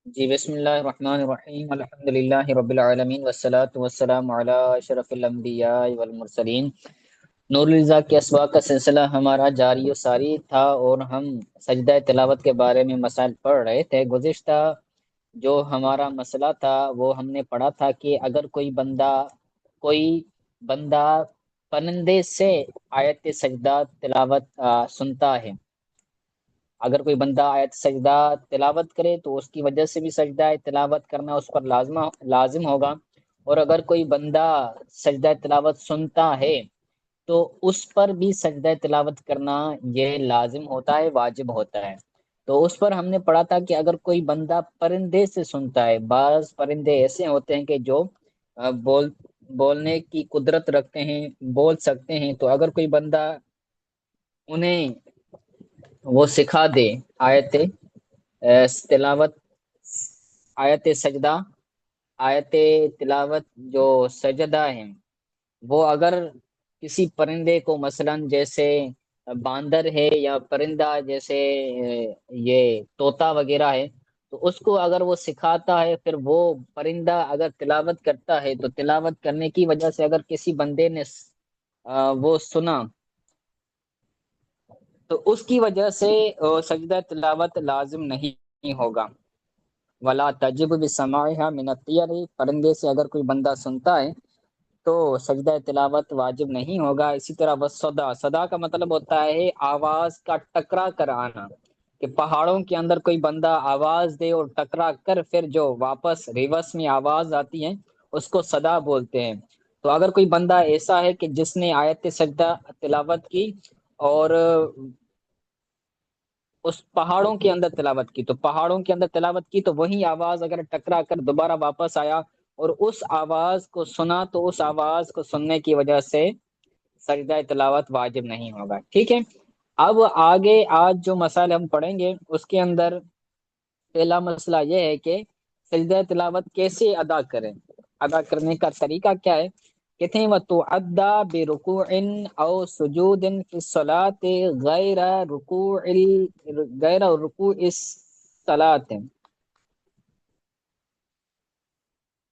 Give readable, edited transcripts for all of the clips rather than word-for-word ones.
جی بسم اللہ الرحمن الرحیم الحمد للہ رب العالمین والصلاة والسلام علی اشرف الانبیاء والمرسلین۔ نور الرضا کے اسباق کا سلسلہ ہمارا جاری و ساری تھا اور ہم سجدہ تلاوت کے بارے میں مسائل پڑھ رہے تھے۔ گزشتہ جو ہمارا مسئلہ تھا وہ ہم نے پڑھا تھا کہ اگر کوئی بندہ پرندے سے آیت سجدہ تلاوت سنتا ہے، اگر کوئی بندہ آیت سجدہ تلاوت کرے تو اس کی وجہ سے بھی سجدہ تلاوت کرنا اس پر لازم ہوگا، اور اگر کوئی بندہ سجدہ تلاوت سنتا ہے تو اس پر بھی سجدہ تلاوت کرنا یہ لازم ہوتا ہے، واجب ہوتا ہے۔ تو اس پر ہم نے پڑھا تھا کہ اگر کوئی بندہ پرندے سے سنتا ہے، بعض پرندے ایسے ہوتے ہیں کہ جو بولنے کی قدرت رکھتے ہیں، بول سکتے ہیں، تو اگر کوئی بندہ انہیں وہ سکھا دے آیت تلاوت، آیت سجدہ، آیت تلاوت جو سجدہ ہے، وہ اگر کسی پرندے کو مثلا جیسے باندر ہے یا پرندہ جیسے یہ طوطا وغیرہ ہے، تو اس کو اگر وہ سکھاتا ہے، پھر وہ پرندہ اگر تلاوت کرتا ہے تو تلاوت کرنے کی وجہ سے اگر کسی بندے نے وہ سنا تو اس کی وجہ سے سجدہ تلاوت لازم نہیں ہوگا۔ ولا تجب بسماعها من الطیر، پرندے سے اگر کوئی بندہ سنتا ہے تو سجدہ تلاوت واجب نہیں ہوگا۔ اسی طرح صدا، صدا کا مطلب ہوتا ہے آواز کا ٹکرا کر آنا، کہ پہاڑوں کے اندر کوئی بندہ آواز دے اور ٹکرا کر پھر جو واپس ریورس میں آواز آتی ہے اس کو صدا بولتے ہیں۔ تو اگر کوئی بندہ ایسا ہے کہ جس نے آیت سجدہ تلاوت کی اور اس پہاڑوں کے اندر تلاوت کی، تو پہاڑوں کے اندر تلاوت کی تو وہی آواز اگر ٹکرا کر دوبارہ واپس آیا اور اس آواز کو سنا تو اس آواز کو سننے کی وجہ سے سجدہ تلاوت واجب نہیں ہوگا۔ ٹھیک ہے، اب آگے آج جو مسائل ہم پڑھیں گے اس کے اندر پہلا مسئلہ یہ ہے کہ سجدہ تلاوت کیسے ادا کریں، ادا کرنے کا طریقہ کیا ہے۔ کہتے ہیں وَتُعَدَّى بِرُكُوعٍ أَوْ سُجُودٍ فِي الصَّلَاةِ غَيْرَ رُكُوعِ الصَّلَاةِ،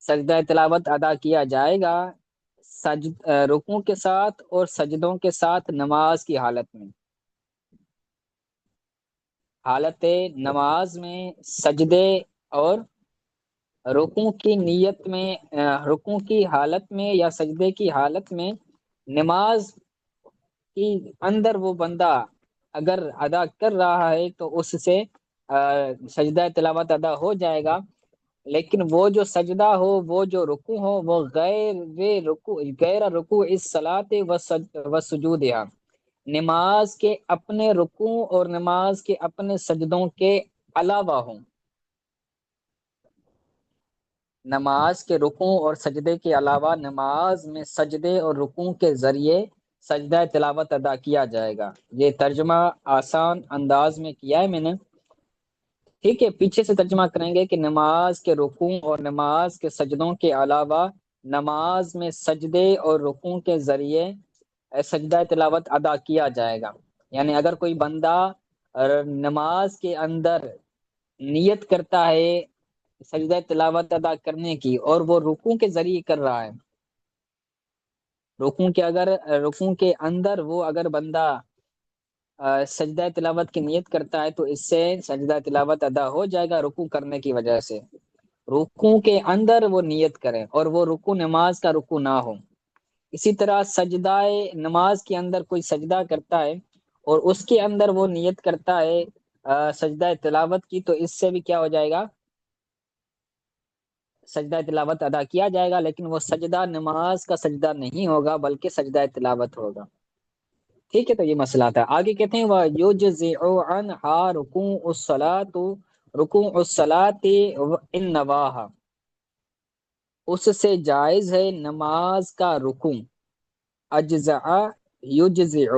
سجدہ تلاوت ادا کیا جائے گا رکوع کے ساتھ اور سجدوں کے ساتھ نماز کی حالت میں۔ حالت نماز میں سجدے اور رکوع کی نیت میں، رکوع کی حالت میں یا سجدے کی حالت میں نماز کی اندر وہ بندہ اگر ادا کر رہا ہے تو اس سے سجدہ تلاوت ادا ہو جائے گا، لیکن وہ جو سجدہ ہو، وہ جو رکوع ہو، وہ غیر رکوع اس صلاۃ و سجودہا، نماز کے اپنے رکوع اور نماز کے اپنے سجدوں کے علاوہ ہوں۔ نماز کے رکوع اور سجدے کے علاوہ نماز میں سجدے اور رکوع کے ذریعے سجدہ تلاوت ادا کیا جائے گا۔ یہ ترجمہ آسان انداز میں کیا ہے میں نے، ٹھیک ہے۔ پیچھے سے ترجمہ کریں گے کہ نماز کے رکوع اور نماز کے سجدوں کے علاوہ نماز میں سجدے اور رکوع کے ذریعے سجدہ تلاوت ادا کیا جائے گا۔ یعنی اگر کوئی بندہ نماز کے اندر نیت کرتا ہے سجدہ تلاوت ادا کرنے کی اور وہ رکوع کے ذریعے کر رہا ہے، رکوع کے اندر وہ اگر بندہ سجدہ تلاوت کی نیت کرتا ہے تو اس سے سجدہ تلاوت ادا ہو جائے گا رکوع کرنے کی وجہ سے۔ رکوع کے اندر وہ نیت کرے اور وہ رکوع نماز کا رکوع نہ ہو۔ اسی طرح سجدہ نماز کے اندر کوئی سجدہ کرتا ہے اور اس کے اندر وہ نیت کرتا ہے سجدہ تلاوت کی، تو اس سے بھی کیا ہو جائے گا، سجدہ تلاوت ادا کیا جائے گا، لیکن وہ سجدہ نماز کا سجدہ نہیں ہوگا بلکہ سجدہ تلاوت ہوگا۔ ٹھیک ہے، تو یہ مسئلہ تھا۔ آگے کہتے ہیں وَيُجْزِعُ عَنْهَا رُكُوعُ الصَّلَاةِ وَإِن نَوَاهَا، اس سے جائز ہے نماز کا رکوع۔ اجزع یجزع،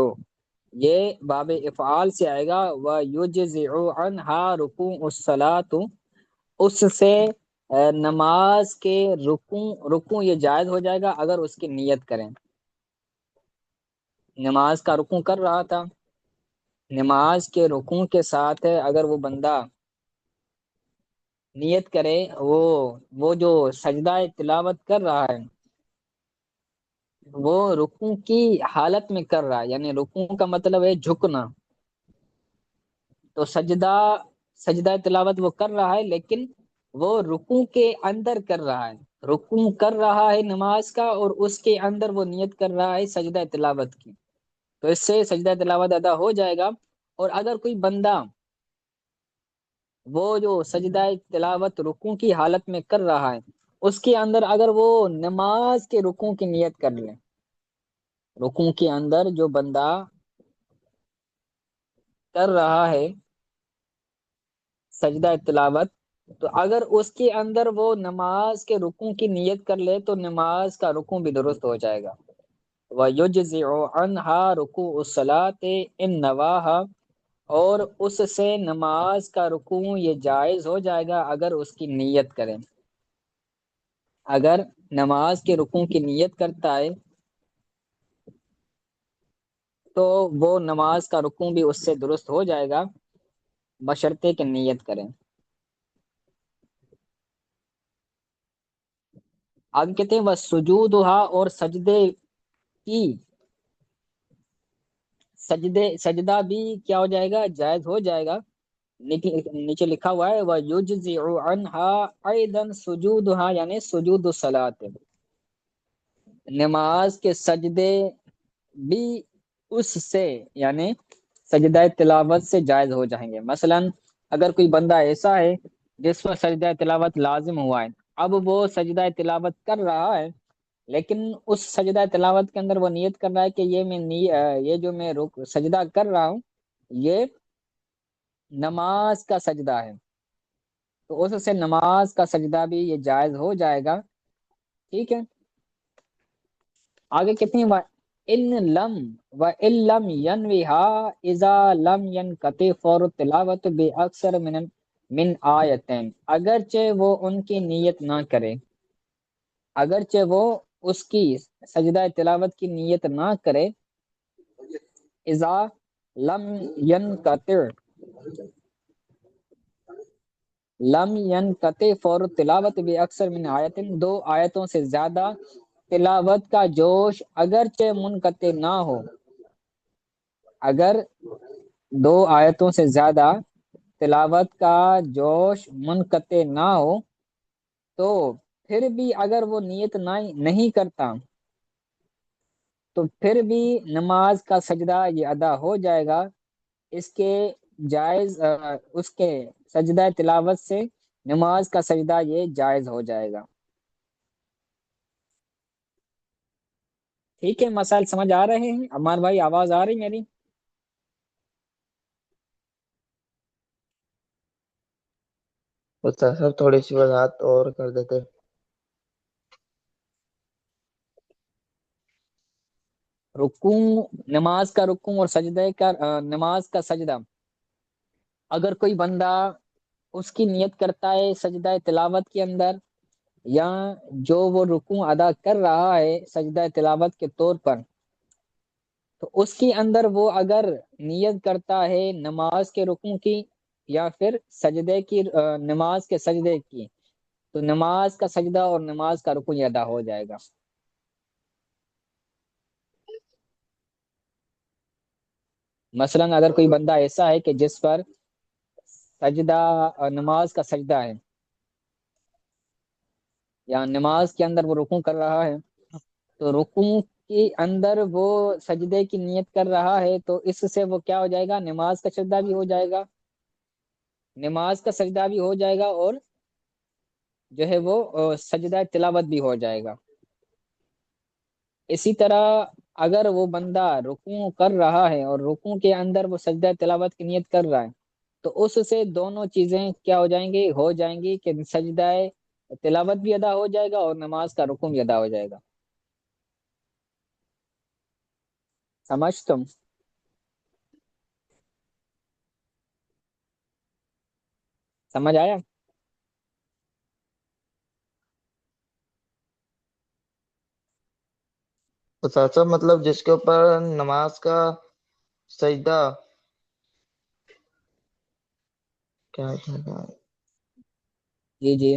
یہ باب افعال سے آئے گا، وَيُجْزِعُ عَنْهَا رُكُوعُ الصَّلَاةِ، اس سے نماز کے رکوع یہ جائز ہو جائے گا اگر اس کی نیت کریں۔ نماز کا رکوع کر رہا تھا، نماز کے رکوع کے ساتھ اگر وہ بندہ نیت کرے، وہ جو سجدہ تلاوت کر رہا ہے وہ رکوع کی حالت میں کر رہا ہے، یعنی رکوع کا مطلب ہے جھکنا، تو سجدہ تلاوت وہ کر رہا ہے لیکن وہ رکوع کے اندر کر رہا ہے، رکوع کر رہا ہے نماز کا اور اس کے اندر وہ نیت کر رہا ہے سجدہ تلاوت کی، تو اس سے سجدہ تلاوت ادا ہو جائے گا۔ اور اگر کوئی بندہ وہ جو سجدہ تلاوت رکوع کی حالت میں کر رہا ہے اس کے اندر اگر وہ نماز کے رکوع کی نیت کر لے، رکوع کے اندر جو بندہ کر رہا ہے سجدہ تلاوت، تو اگر اس کے اندر وہ نماز کے رکوع کی نیت کر لے تو نماز کا رکوع بھی درست ہو جائے گا۔ وَيُجْزِعُ عَنْهَا رُكُوعُ الصَّلَاةِ إِن نَوَاهَا، اور اس سے نماز کا رکوع یہ جائز ہو جائے گا اگر اس کی نیت کریں، اگر نماز کے رکوع کی نیت کرتا ہے تو وہ نماز کا رکوع بھی اس سے درست ہو جائے گا بشرطے کہ نیت کریں۔ آگے کہتے ہیں وَسُجُودُهَا، اور سجدے کی سجدہ بھی کیا ہو جائے گا، جائز ہو جائے گا۔ نیچے لکھا ہوا ہے وَيُجْزِعُ عَنْهَا أَيْضًا سُجُودُهَا، یعنی سجود الصلاۃ، نماز کے سجدے بھی اس سے یعنی سجدہ تلاوت سے جائز ہو جائیں گے۔ مثلا اگر کوئی بندہ ایسا ہے جس پر سجدہ تلاوت لازم ہوا ہے، اب وہ سجدہ تلاوت کر رہا ہے لیکن اس سجدہ تلاوت کے اندر وہ نیت کر رہا ہے کہ یہ جو میں سجدہ کر رہا ہوں یہ نماز کا سجدہ ہے، تو اس سے نماز کا سجدہ بھی یہ جائز ہو جائے گا، ٹھیک ہے۔ آگے کتنی بار ان لم ان لم ينوها اذا لم ينقطع فور التلاوت باکثر من آیتین، اگرچہ وہ ان کی نیت نہ کرے، اگرچہ وہ اس کی سجدہ تلاوت کی نیت نہ کرے، اذا لم ينقطع فور التلاوت باکثر من آیتین، دو آیتوں سے زیادہ تلاوت کا جوش اگرچہ منقطع نہ ہو، اگر دو آیتوں سے زیادہ تلاوت کا جوش منقطع نہ ہو تو پھر بھی اگر وہ نیت نہیں کرتا تو پھر بھی نماز کا سجدہ یہ ادا ہو جائے گا، اس کے اس کے سجدہ تلاوت سے نماز کا سجدہ یہ جائز ہو جائے گا۔ ٹھیک ہے، مسائل سمجھ آ رہے ہیں؟ عمار بھائی آواز آ رہی میری؟ استاد صاحب تھوڑی سی وضاحت اور کر دیتے۔ رکوع، نماز کا رکوع اور سجدے کا نماز کا سجدہ، اگر کوئی بندہ اس کی نیت کرتا ہے سجدہ تلاوت کے اندر، یا جو وہ رکوع ادا کر رہا ہے سجدہ تلاوت کے طور پر، تو اس کے اندر وہ اگر نیت کرتا ہے نماز کے رکوع کی یا پھر سجدے کی نماز کے سجدے کی، تو نماز کا سجدہ اور نماز کا رکوع یہ ادا ہو جائے گا۔ مثلا اگر کوئی بندہ ایسا ہے کہ جس پر سجدہ نماز کا سجدہ ہے یا نماز کے اندر وہ رکوع کر رہا ہے، تو رکوع کے اندر وہ سجدے کی نیت کر رہا ہے تو اس سے وہ کیا ہو جائے گا، نماز کا سجدہ بھی ہو جائے گا، نماز کا سجدہ بھی ہو جائے گا اور جو ہے وہ سجدہ تلاوت بھی ہو جائے گا۔ اسی طرح اگر وہ بندہ رکوع کر رہا ہے اور رکوع کے اندر وہ سجدہ تلاوت کی نیت کر رہا ہے تو اس سے دونوں چیزیں کیا ہو جائیں گی کہ سجدہ تلاوت بھی ادا ہو جائے گا اور نماز کا رکوع بھی ادا ہو جائے گا۔ سمجھ تم؟ سمجھ آیا؟ استاد صاحب مطلب جس کے اوپر نماز کا سجدہ کیا ہے؟ جی جی،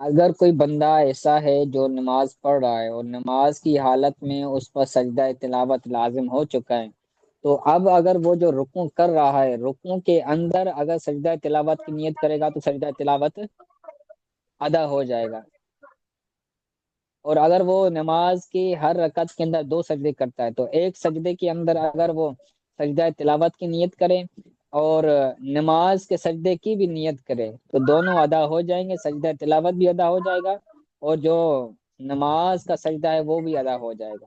اگر کوئی بندہ ایسا ہے جو نماز پڑھ رہا ہے اور نماز کی حالت میں اس پر سجدہ تلاوت لازم ہو چکا ہے، تو اب اگر وہ جو رکوع کر رہا ہے، رکوع کے اندر اگر سجدہ تلاوت کی نیت کرے گا تو سجدہ تلاوت ادا ہو جائے گا۔ اور اگر وہ نماز کی ہر رکعت کے اندر دو سجدے کرتا ہے تو ایک سجدے کے اندر اگر وہ سجدہ تلاوت کی نیت کرے اور نماز کے سجدے کی بھی نیت کرے تو دونوں ادا ہو جائیں گے، سجدہ تلاوت بھی ادا ہو جائے گا اور جو نماز کا سجدہ ہے وہ بھی ادا ہو جائے گا۔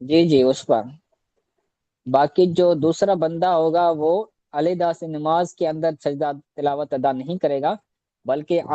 جی جی، اس پر باقی جو دوسرا بندہ ہوگا وہ علیحدہ سے نماز کے اندر سجدہ تلاوت ادا نہیں کرے گا، بلکہ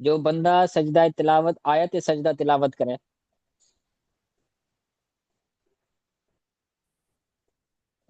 جو بندہ سجدہ تلاوت آیت سجدہ تلاوت کرے،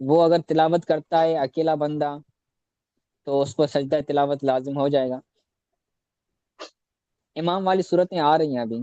وہ اگر تلاوت کرتا ہے اکیلا بندہ تو اس کو سجدہ تلاوت لازم ہو جائے گا۔ امام والی صورتیں آ رہی ہیں ابھی۔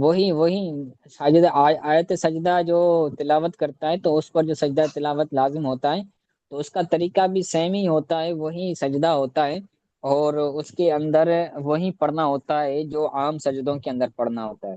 وہی وہی ساجدہ آیت سجدہ جو تلاوت کرتا ہے تو اس پر جو سجدہ تلاوت لازم ہوتا ہے تو اس کا طریقہ بھی سیم ہی ہوتا ہے، وہی سجدہ ہوتا ہے اور اس کے اندر وہی پڑھنا ہوتا ہے جو عام سجدوں کے اندر پڑھنا ہوتا ہے۔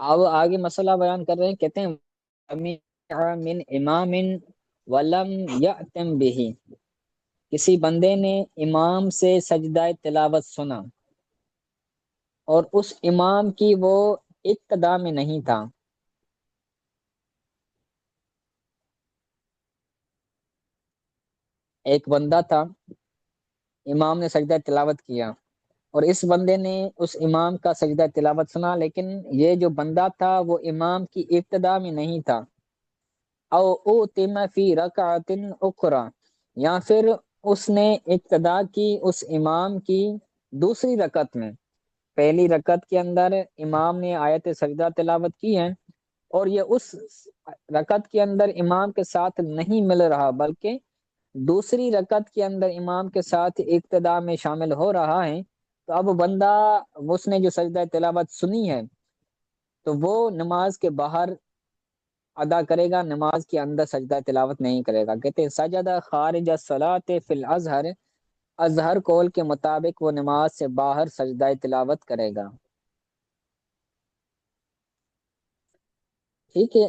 اب آگے مسئلہ بیان کر رہے ہیں، کہتے ہیں من امام ولم یأتم به، کسی بندے نے امام سے سجدہ تلاوت سنا اور اس امام کی وہ ابتدا میں نہیں تھا۔ ایک بندہ تھا، امام نے سجدہ تلاوت کیا اور اس بندے نے اس امام کا سجدہ تلاوت سنا، لیکن یہ جو بندہ تھا وہ امام کی ابتدا میں نہیں تھا۔ او اوتم فی رکعت اخری، یا پھر اس نے ابتدا کی اس امام کی دوسری رکعت میں، پہلی رکعت کے اندر امام نے آیت سجدہ تلاوت کی ہے اور یہ اس رکعت کے اندر امام کے ساتھ نہیں مل رہا بلکہ دوسری رکعت کے اندر امام کے ساتھ ابتدا میں شامل ہو رہا ہے، تو اب بندہ اس نے جو سجدہ تلاوت سنی ہے تو وہ نماز کے باہر ادا کرے گا، نماز کے اندر سجدہ تلاوت نہیں کرے گا۔ کہتے ہیں سجدہ خارج الصلاۃ فی الازہر، اظہر قول کے مطابق وہ نماز سے باہر سجدہ تلاوت کرے گا۔ ٹھیک ہے،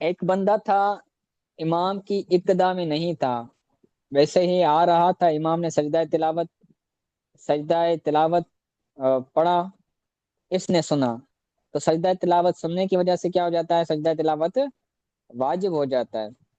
ایک بندہ تھا امام کی ابتدا میں نہیں تھا، ویسے ہی آ رہا تھا، امام نے سجدہ تلاوت پڑھا، اس نے سنا تو سجدہ تلاوت سننے کی وجہ سے کیا ہو جاتا ہے، سجدہ تلاوت واجب ہو جاتا ہے۔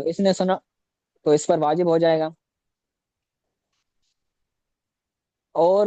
تو اس نے سنا تو اس پر واجب ہو جائے گا، اور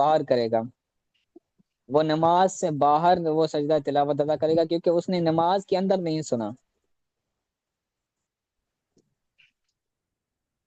باہر کرے گا، وہ نماز سے باہر وہ سجدہ تلاوت ادا کرے گا کیونکہ اس نے نماز کے اندر نہیں سنا،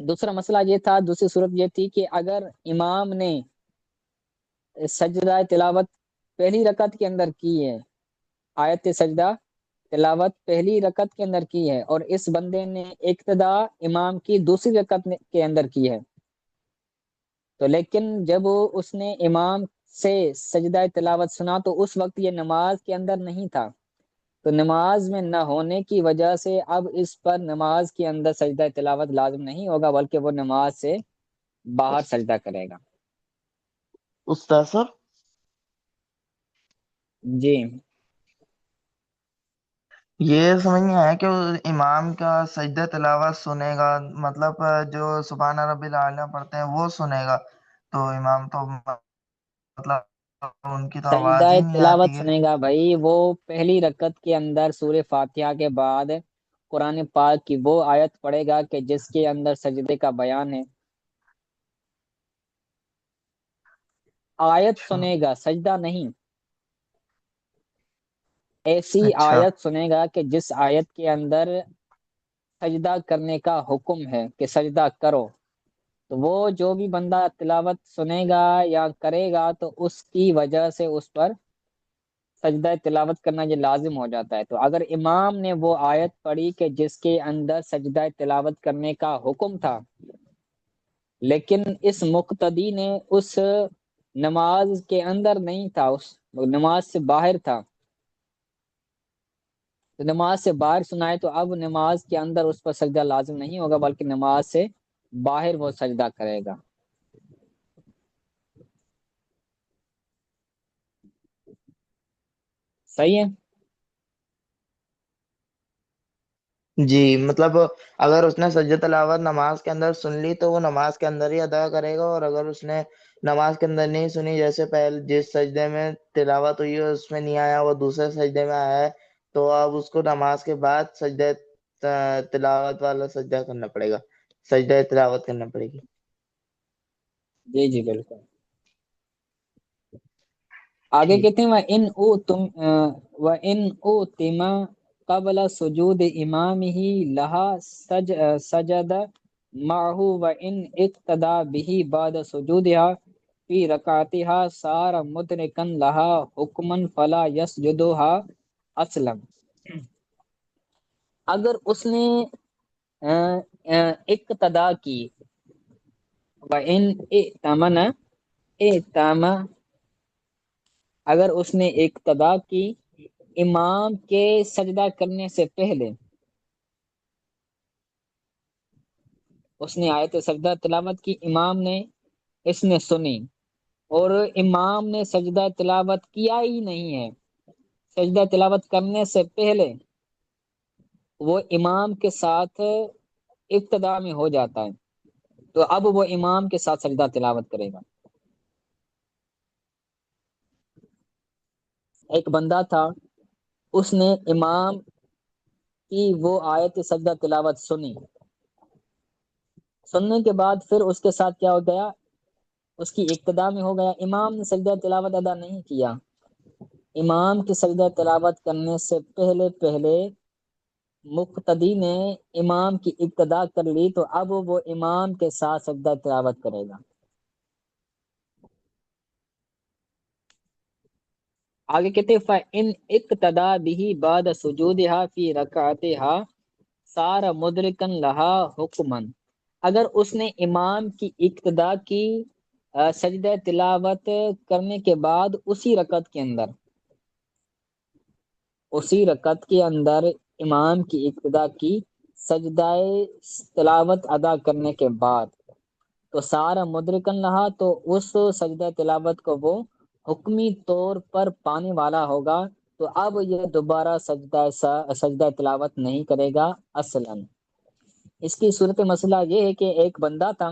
دوسرا مسئلہ یہ تھا، دوسری صورت یہ تھی کہ اگر امام نے سجدہ تلاوت پہلی رکعت کے اندر کی ہے، آیت سجدہ تلاوت پہلی رکعت کے اندر کی ہے اور اس بندے نے ابتدا امام کی دوسری رکعت کے اندر کی ہے، تو لیکن جب اس نے امام سے سجدہ تلاوت سنا تو اس وقت یہ نماز کے اندر نہیں تھا، تو نماز میں نہ ہونے کی وجہ سے اب اس پر نماز کے اندر سجدہ تلاوت لازم نہیں ہوگا بلکہ وہ نماز سے باہر سجدہ کرے گا۔ استاد صاحب جی یہ سمجھ میں آیا کہ وہ امام کا سجدہ تلاوت سنے گا، مطلب جو سبحان ربی الاعلیٰ پڑھتے ہیں وہ سنے گا، تو امام تو مطلب ان کی تو سجدہ آواز ہی نہیں تلاوت آتی ہے۔ سنے گا بھائی، وہ پہلی رکعت کے اندر سورہ فاتحہ کے بعد قرآن پاک کی وہ آیت پڑھے گا کہ جس کے اندر سجدے کا بیان ہے، آیت اچھا سنے گا سجدہ نہیں، ایسی اچھا آیت سنے گا کہ جس آیت کے اندر سجدہ کرنے کا حکم ہے کہ سجدہ کرو، تو وہ جو بھی بندہ تلاوت سنے گا یا کرے گا تو اس کی وجہ سے اس پر سجدہ تلاوت کرنا یہ لازم ہو جاتا ہے۔ تو اگر امام نے وہ آیت پڑھی کہ جس کے اندر سجدہ تلاوت کرنے کا حکم تھا، لیکن اس مقتدی نے اس نماز کے اندر نہیں تھا، اس نماز سے باہر تھا، تو نماز سے باہر سنائے تو اب نماز کے اندر اس پر سجدہ لازم نہیں ہوگا، بلکہ نماز سے باہر وہ سجدہ کرے گا۔ صحیح ہے؟ جی، مطلب اگر اس نے سجدہ تلاوت نماز کے اندر سن لی تو وہ نماز کے اندر ہی ادا کرے گا، اور اگر اس نے نماز کے اندر نہیں سنی، جیسے پہلے جس سجدے میں تلاوت ہوئی ہے اس میں نہیں آیا، وہ دوسرے سجدے میں آیا ہے، تو اب اس کو نماز کے بعد سجدہ تلاوت والا سجدہ کرنا پڑے گا، سجدہ تلاوت کرنا پڑے گی۔ جی جی بالکل۔ آگے ٹھیک۔ کہتے ہیں وَإِنْ أُوتِمَ قبل سجود امامہ لہا سجد معہ وَإِنْ اقتدى بہ بعد سجودها فی رکعتها صار مدرکا لہا حکما فلا یسجدها اصلا۔ اگر اس نے اقتدا کی، وَإِنْ اِئْتَمَ اگر اس نے اقتدا کی امام کے سجدہ کرنے سے پہلے، اس نے آیت سجدہ تلاوت کی، امام نے اس نے سنی، اور امام نے سجدہ تلاوت کیا ہی نہیں ہے، سجدہ تلاوت کرنے سے پہلے وہ امام کے ساتھ ابتدا میں ہو جاتا ہے، تو اب وہ امام کے ساتھ سجدہ تلاوت کرے گا۔ ایک بندہ تھا، اس نے امام کی وہ آیت سجدہ تلاوت سنی، سننے کے بعد پھر اس کے ساتھ کیا ہو گیا، اس کی ابتدا میں ہو گیا، امام نے سجدہ تلاوت ادا نہیں کیا، امام کی سجدہ تلاوت کرنے سے پہلے پہلے مقتدی نے امام کی ابتدا کر لی، تو اب وہ امام کے ساتھ سجدہ تلاوت کرے گا۔ آگے کہتے فَإِنْ اقتدى بِهِ بَعْدَ سُجُودِهَا فِي رَكَعَتِهَا صَارَ مُدْرِكًا لَهَا حُكْمًا، اگر اس نے امام کی اقتدا کی سجدہ تلاوت کرنے کے بعد اسی رکعت کے اندر امام کی ابتدا کی سجدہ تلاوت ادا کرنے کے بعد، تو سارا مدرکن رہا، تو اس سجدہ تلاوت کو وہ حکمی طور پر پانے والا ہوگا، تو اب یہ دوبارہ سجدہ تلاوت نہیں کرے گا اصلا۔ اس کی صورت مسئلہ یہ ہے کہ ایک بندہ تھا،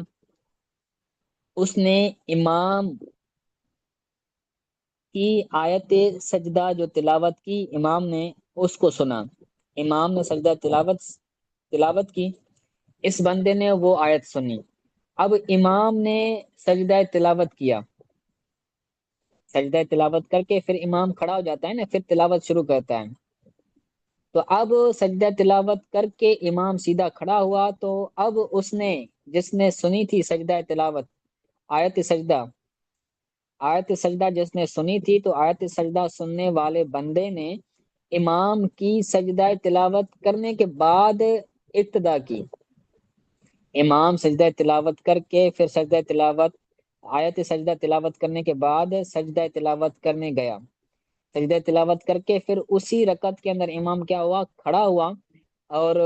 اس نے امام کی آیت سجدہ جو تلاوت کی، امام نے اس کو سنا، امام نے سجدہ تلاوت کی، اس بندے نے وہ آیت سنی، اب امام نے سجدہ تلاوت کیا، سجدہ تلاوت کر کے پھر امام کھڑا ہو جاتا ہے نا، پھر تلاوت شروع کرتا ہے، تو اب سجدہ تلاوت کر کے امام سیدھا کھڑا ہوا، تو اب اس نے جس نے سنی تھی سجدہ تلاوت، آیت سجدہ آیت سجدہ جس نے سنی تھی، تو آیت سجدہ سننے والے بندے نے امام کی سجدہ تلاوت کرنے کے بعد ابتدا کی، امام سجدہ تلاوت کر کے پھر سجدہ تلاوت آیت سجدہ تلاوت کرنے کے بعد سجدہ تلاوت کرنے گیا، سجدہ تلاوت کر کے پھر اسی رکعت کے اندر امام کیا ہوا، کھڑا ہوا اور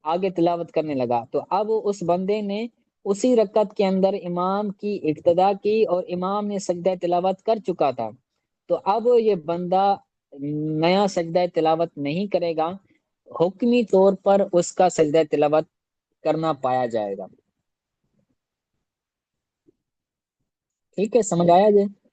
آگے تلاوت کرنے لگا، تو اب اس بندے نے اسی رکعت کے اندر امام کی ابتدا کی، اور امام نے سجدہ تلاوت کر چکا تھا، تو اب یہ بندہ نیا سجدہ تلاوت نہیں کرے گا، حکمی طور پر اس کا سجدہ تلاوت کرنا پایا جائے گا۔ ٹھیک ہے، سمجھ آیا جی؟